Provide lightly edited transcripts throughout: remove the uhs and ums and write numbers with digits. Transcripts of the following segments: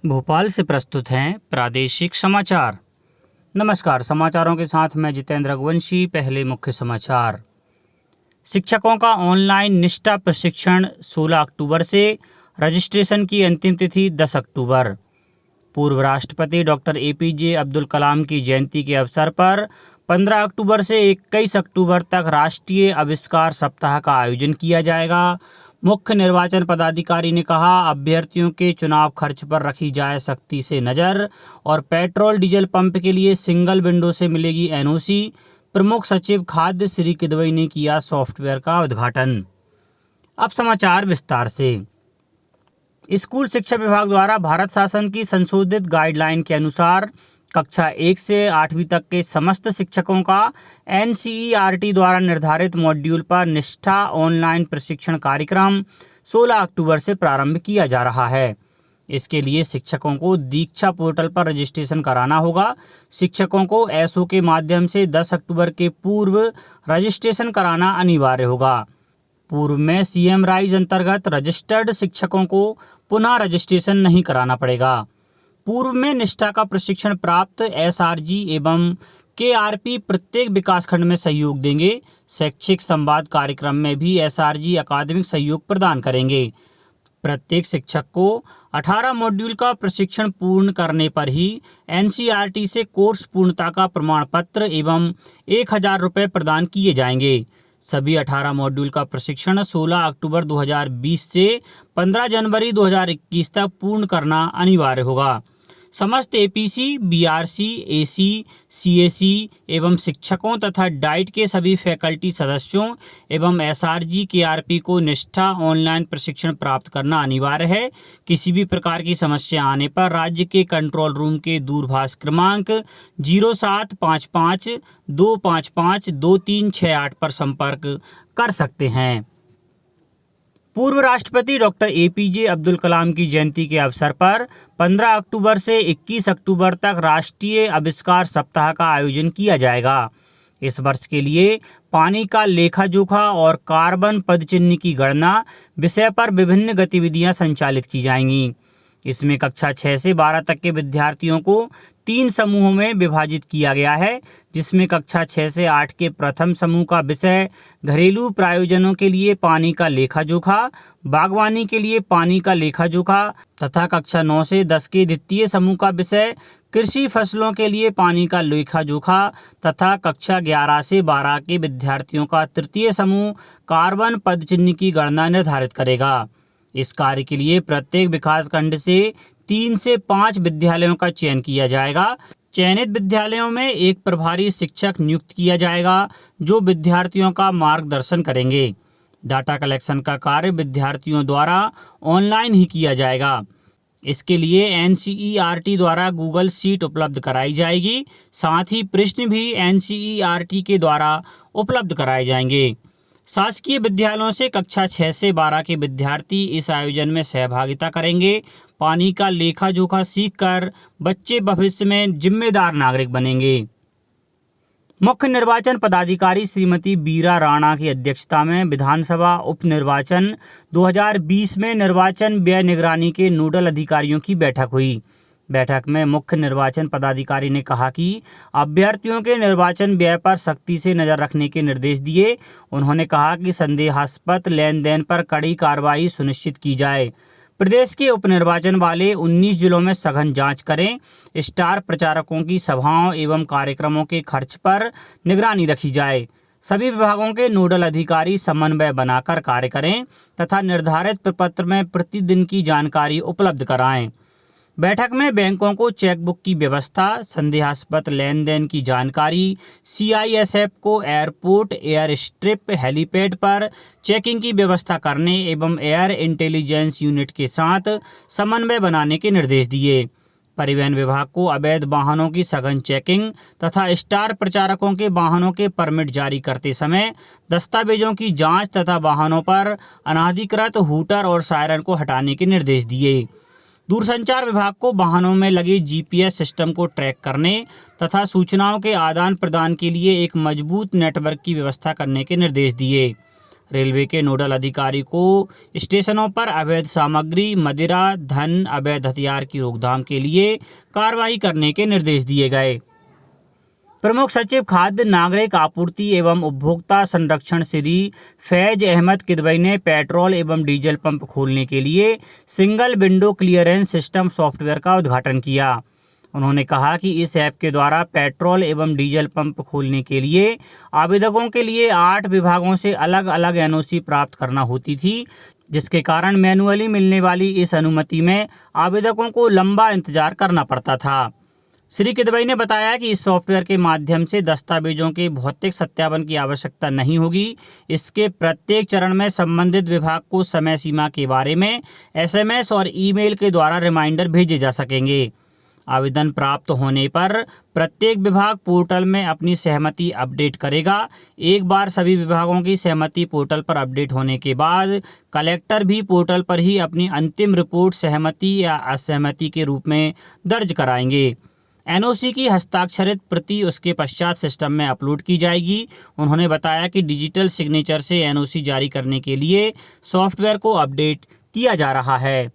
भोपाल से प्रस्तुत हैं प्रादेशिक समाचार। नमस्कार, समाचारों के साथ मैं जितेंद्र रघुवंशी। पहले मुख्य समाचार। शिक्षकों का ऑनलाइन निष्ठा प्रशिक्षण 16 अक्टूबर से, रजिस्ट्रेशन की अंतिम तिथि 10 अक्टूबर। पूर्व राष्ट्रपति डॉक्टर APJ अब्दुल कलाम की जयंती के अवसर पर 15 अक्टूबर से 21 अक्टूबर तक राष्ट्रीय आविष्कार सप्ताह का आयोजन किया जाएगा। मुख्य निर्वाचन पदाधिकारी ने कहा, अभ्यर्थियों के चुनाव खर्च पर रखी जाए सख्ती से नज़र और पेट्रोल डीजल पंप के लिए सिंगल विंडो से मिलेगी NOC। प्रमुख सचिव खाद्य श्री किदवई ने किया सॉफ्टवेयर का उद्घाटन। अब समाचार विस्तार से। स्कूल शिक्षा विभाग द्वारा भारत शासन की संशोधित गाइडलाइन के अनुसार कक्षा 1 से 8वीं तक के समस्त शिक्षकों का NCERT द्वारा निर्धारित मॉड्यूल पर निष्ठा ऑनलाइन प्रशिक्षण कार्यक्रम 16 अक्टूबर से प्रारंभ किया जा रहा है। इसके लिए शिक्षकों को दीक्षा पोर्टल पर रजिस्ट्रेशन कराना होगा। शिक्षकों को SO के माध्यम से 10 अक्टूबर के पूर्व रजिस्ट्रेशन कराना अनिवार्य होगा। पूर्व में CM राइज अंतर्गत रजिस्टर्ड शिक्षकों को पुनः रजिस्ट्रेशन नहीं कराना पड़ेगा। पूर्व में निष्ठा का प्रशिक्षण प्राप्त SRG एवं KRP प्रत्येक विकासखंड में सहयोग देंगे। शैक्षिक संवाद कार्यक्रम में भी SRG अकादमिक सहयोग प्रदान करेंगे। प्रत्येक शिक्षक को 18 मॉड्यूल का प्रशिक्षण पूर्ण करने पर ही NCERT से कोर्स पूर्णता का प्रमाण पत्र एवं 1000 रुपये प्रदान किए जाएंगे। सभी 18 मॉड्यूल का प्रशिक्षण 16 अक्टूबर 2020 से 15 जनवरी 2021 तक पूर्ण करना अनिवार्य होगा। समस्त APC, BRC, AC, CAC एवं शिक्षकों तथा डाइट के सभी फैकल्टी सदस्यों एवं SRG KRP को निष्ठा ऑनलाइन प्रशिक्षण प्राप्त करना अनिवार्य है। किसी भी प्रकार की समस्या आने पर राज्य के कंट्रोल रूम के दूरभाष क्रमांक 0755 255 2368 पर संपर्क कर सकते हैं। पूर्व राष्ट्रपति डॉक्टर APJ अब्दुल कलाम की जयंती के अवसर पर 15 अक्टूबर से 21 अक्टूबर तक राष्ट्रीय आविष्कार सप्ताह का आयोजन किया जाएगा। इस वर्ष के लिए पानी का लेखा जोखा और कार्बन पदचिह्न की गणना विषय पर विभिन्न गतिविधियां संचालित की जाएंगी। इसमें कक्षा 6 से 12 तक के विद्यार्थियों को 3 समूहों में विभाजित किया गया है, जिसमें कक्षा 6 से 8 के प्रथम समूह का विषय घरेलू प्रयोजनों के लिए पानी का लेखा जोखा, बागवानी के लिए पानी का लेखा जोखा तथा कक्षा 9 से 10 के द्वितीय समूह का विषय कृषि फसलों के लिए पानी का लेखा जोखा तथा कक्षा 11 से 12 के विद्यार्थियों का तृतीय समूह कार्बन पदचिह्न की गणना निर्धारित करेगा। इस कार्य के लिए प्रत्येक विकासखंड से 3 से 5 विद्यालयों का चयन किया जाएगा। चयनित विद्यालयों में एक प्रभारी शिक्षक नियुक्त किया जाएगा जो विद्यार्थियों का मार्गदर्शन करेंगे। डाटा कलेक्शन का कार्य विद्यार्थियों द्वारा ऑनलाइन ही किया जाएगा। इसके लिए NCERT द्वारा गूगल शीट उपलब्ध कराई जाएगी। साथ ही प्रश्न भी NCERT के द्वारा उपलब्ध कराए जाएंगे। शासकीय विद्यालयों से कक्षा 6 से 12 के विद्यार्थी इस आयोजन में सहभागिता करेंगे। पानी का लेखा जोखा सीखकर बच्चे भविष्य में जिम्मेदार नागरिक बनेंगे। मुख्य निर्वाचन पदाधिकारी श्रीमती बीरा राणा की अध्यक्षता में विधानसभा उपनिर्वाचन 2020 में निर्वाचन व्यय निगरानी के नोडल अधिकारियों की बैठक हुई। बैठक में मुख्य निर्वाचन पदाधिकारी ने कहा कि अभ्यर्थियों के निर्वाचन व्यय पर सख्ती से नजर रखने के निर्देश दिए। उन्होंने कहा कि संदेहास्पद लेन देन पर कड़ी कार्रवाई सुनिश्चित की जाए। प्रदेश के उपनिर्वाचन वाले 19 जिलों में सघन जांच करें। स्टार प्रचारकों की सभाओं एवं कार्यक्रमों के खर्च पर निगरानी रखी जाए। सभी विभागों के नोडल अधिकारी समन्वय बनाकर कार्य करें तथा निर्धारित प्रपत्र में प्रतिदिन की जानकारी उपलब्ध कराएं। बैठक में बैंकों को चेकबुक की व्यवस्था, संदेहास्पद लेन देन की जानकारी, CISF को एयरपोर्ट, एयर स्ट्रिप, हेलीपैड पर चेकिंग की व्यवस्था करने एवं एयर इंटेलिजेंस यूनिट के साथ समन्वय बनाने के निर्देश दिए। परिवहन विभाग को अवैध वाहनों की सघन चेकिंग तथा स्टार प्रचारकों के वाहनों के परमिट जारी करते समय दस्तावेजों की जाँच तथा वाहनों पर अनाधिकृत हूटर और सायरन को हटाने के निर्देश दिए। दूरसंचार विभाग को वाहनों में लगे GPS सिस्टम को ट्रैक करने तथा सूचनाओं के आदान प्रदान के लिए एक मजबूत नेटवर्क की व्यवस्था करने के निर्देश दिए। रेलवे के नोडल अधिकारी को स्टेशनों पर अवैध सामग्री, मदिरा, धन, अवैध हथियार की रोकथाम के लिए कार्रवाई करने के निर्देश दिए गए। प्रमुख सचिव खाद्य, नागरिक आपूर्ति एवं उपभोक्ता संरक्षण श्री फैज अहमद किदवई ने पेट्रोल एवं डीजल पंप खोलने के लिए single window clearance system software का उद्घाटन किया। उन्होंने कहा कि इस ऐप के द्वारा पेट्रोल एवं डीजल पंप खोलने के लिए आवेदकों के लिए 8 विभागों से अलग अलग एनओसी प्राप्त करना होती थी, जिसके कारण मैन्युअली मिलने वाली इस अनुमति में आवेदकों को लंबा इंतजार करना पड़ता था। श्री किदवई ने बताया कि इस सॉफ्टवेयर के माध्यम से दस्तावेजों के भौतिक सत्यापन की आवश्यकता नहीं होगी। इसके प्रत्येक चरण में संबंधित विभाग को समय सीमा के बारे में SMS और ईमेल के द्वारा रिमाइंडर भेजे जा सकेंगे। आवेदन प्राप्त होने पर प्रत्येक विभाग पोर्टल में अपनी सहमति अपडेट करेगा। एक बार सभी विभागों की सहमति पोर्टल पर अपडेट होने के बाद कलेक्टर भी पोर्टल पर ही अपनी अंतिम रिपोर्ट सहमति या असहमति के रूप में दर्ज कराएंगे। एनओसी की हस्ताक्षरित प्रति उसके पश्चात सिस्टम में अपलोड की जाएगी। उन्होंने बताया कि डिजिटल सिग्नेचर से एनओसी जारी करने के लिए सॉफ्टवेयर को अपडेट किया जा रहा है।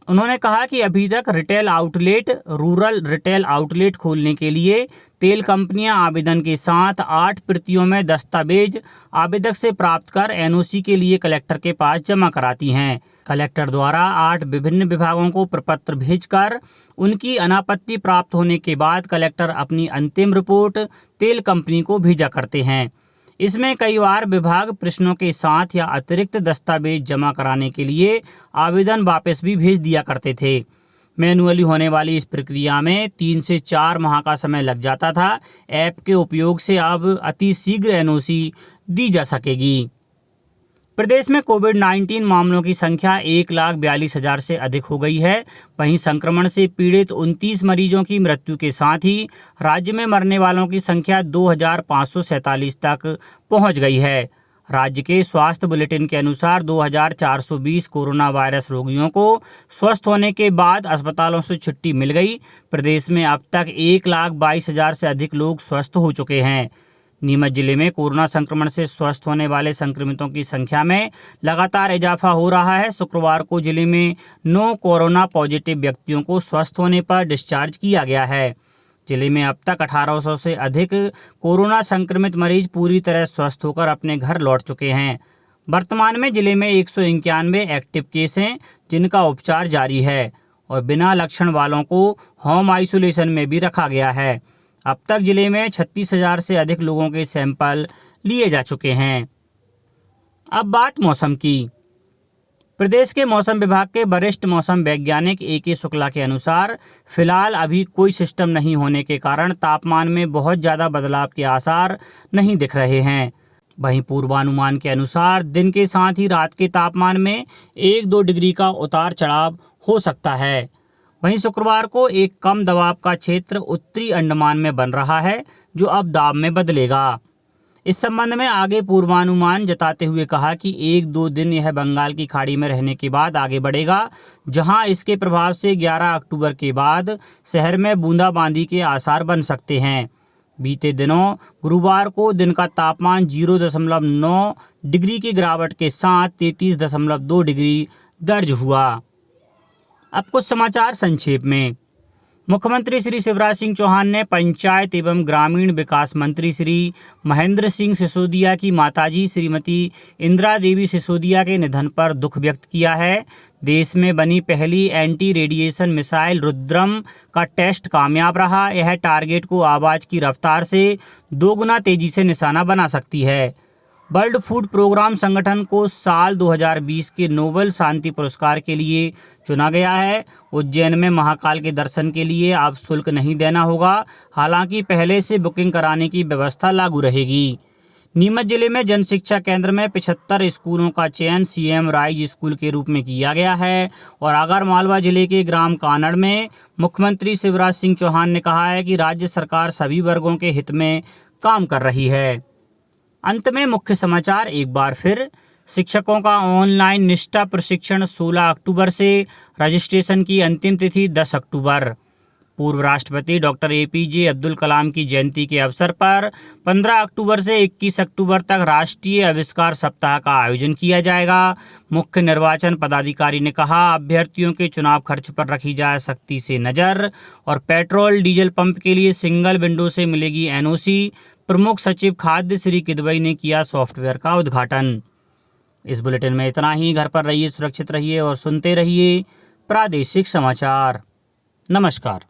उन्होंने कहा कि अभी तक retail outlet, rural retail outlet खोलने के लिए तेल कंपनियां आवेदन के साथ 8 प्रतियों में दस्तावेज आवेदक से प्राप्त कर एनओसी के लिए कलेक्टर के पास जमा कराती हैं। कलेक्टर द्वारा 8 विभिन्न विभागों को प्रपत्र भेजकर उनकी अनापत्ति प्राप्त होने के बाद कलेक्टर अपनी अंतिम रिपोर्ट तेल कंपनी को भेजा करते हैं। इसमें कई बार विभाग प्रश्नों के साथ या अतिरिक्त दस्तावेज जमा कराने के लिए आवेदन वापस भी भेज दिया करते थे। मैन्युअली होने वाली इस प्रक्रिया में 3 से 4 माह का समय लग जाता था। ऐप के उपयोग से अब अति शीघ्र एनओसी दी जा सकेगी। प्रदेश में कोविड-19 मामलों की संख्या 1,42,000 से अधिक हो गई है। वहीं संक्रमण से पीड़ित 29 मरीजों की मृत्यु के साथ ही राज्य में मरने वालों की संख्या 2,547 तक पहुंच गई है। राज्य के स्वास्थ्य बुलेटिन के अनुसार 2,420 कोरोना वायरस रोगियों को स्वस्थ होने के बाद अस्पतालों से छुट्टी मिल गई। प्रदेश में अब तक 1,22,000 से अधिक लोग स्वस्थ हो चुके हैं। नीमच जिले में कोरोना संक्रमण से स्वस्थ होने वाले संक्रमितों की संख्या में लगातार इजाफा हो रहा है। शुक्रवार को जिले में 9 कोरोना पॉजिटिव व्यक्तियों को स्वस्थ होने पर डिस्चार्ज किया गया है। जिले में अब तक 1800 से अधिक कोरोना संक्रमित मरीज पूरी तरह स्वस्थ होकर अपने घर लौट चुके हैं। वर्तमान में जिले में 191 एक्टिव केस हैं, जिनका उपचार जारी है और बिना लक्षण वालों को होम आइसोलेशन में भी रखा गया है। अब तक जिले में 36,000 से अधिक लोगों के सैंपल लिए जा चुके हैं। अब बात मौसम की। प्रदेश के मौसम विभाग के वरिष्ठ मौसम वैज्ञानिक AK शुक्ला के अनुसार फिलहाल अभी कोई सिस्टम नहीं होने के कारण तापमान में बहुत ज़्यादा बदलाव के आसार नहीं दिख रहे हैं। वहीं पूर्वानुमान के अनुसार दिन के साथ ही रात के तापमान में 1-2 डिग्री का उतार चढ़ाव हो सकता है। वहीं शुक्रवार को एक कम दबाव का क्षेत्र उत्तरी अंडमान में बन रहा है, जो अब दाब में बदलेगा। इस संबंध में आगे पूर्वानुमान जताते हुए कहा कि 1-2 दिन यह बंगाल की खाड़ी में रहने के बाद आगे बढ़ेगा, जहां इसके प्रभाव से 11 अक्टूबर के बाद शहर में बूंदाबांदी के आसार बन सकते हैं। बीते दिनों गुरुवार को दिन का तापमान 0.9 डिग्री की गिरावट के साथ 33.2 डिग्री दर्ज हुआ। अब कुछ समाचार संक्षेप में। मुख्यमंत्री श्री शिवराज सिंह चौहान ने पंचायत एवं ग्रामीण विकास मंत्री श्री महेंद्र सिंह सिसोदिया की माताजी श्रीमती इंदिरा देवी सिसोदिया के निधन पर दुख व्यक्त किया है। देश में बनी पहली एंटी रेडिएशन मिसाइल रुद्रम का टेस्ट कामयाब रहा। यह टारगेट को आवाज़ की रफ्तार से 2 गुना तेजी से निशाना बना सकती है। वर्ल्ड फूड प्रोग्राम संगठन को साल 2020 के नोबेल शांति पुरस्कार के लिए चुना गया है। उज्जैन में महाकाल के दर्शन के लिए अब शुल्क नहीं देना होगा, हालांकि पहले से बुकिंग कराने की व्यवस्था लागू रहेगी। नीमच जिले में जन शिक्षा केंद्र में 75 स्कूलों का चयन CM राइज स्कूल के रूप में किया गया है और आगरमालवा जिले के ग्राम कानड़ में मुख्यमंत्री शिवराज सिंह चौहान ने कहा है कि राज्य सरकार सभी वर्गों के हित में काम कर रही है। अंत में मुख्य समाचार एक बार फिर। शिक्षकों का ऑनलाइन निष्ठा प्रशिक्षण 16 अक्टूबर से, रजिस्ट्रेशन की अंतिम तिथि 10 अक्टूबर। पूर्व राष्ट्रपति डॉक्टर APJ अब्दुल कलाम की जयंती के अवसर पर 15 अक्टूबर से 21 अक्टूबर तक राष्ट्रीय आविष्कार सप्ताह का आयोजन किया जाएगा। मुख्य निर्वाचन पदाधिकारी ने कहा, अभ्यर्थियों के चुनाव खर्च पर रखी जा सख्ती से नज़र और पेट्रोल डीजल पंप के लिए सिंगल विंडो से मिलेगी NOC। प्रमुख सचिव खाद्य श्री किदवई ने किया सॉफ्टवेयर का उद्घाटन। इस बुलेटिन में इतना ही। घर पर रहिए, सुरक्षित रहिए और सुनते रहिए प्रादेशिक समाचार। नमस्कार।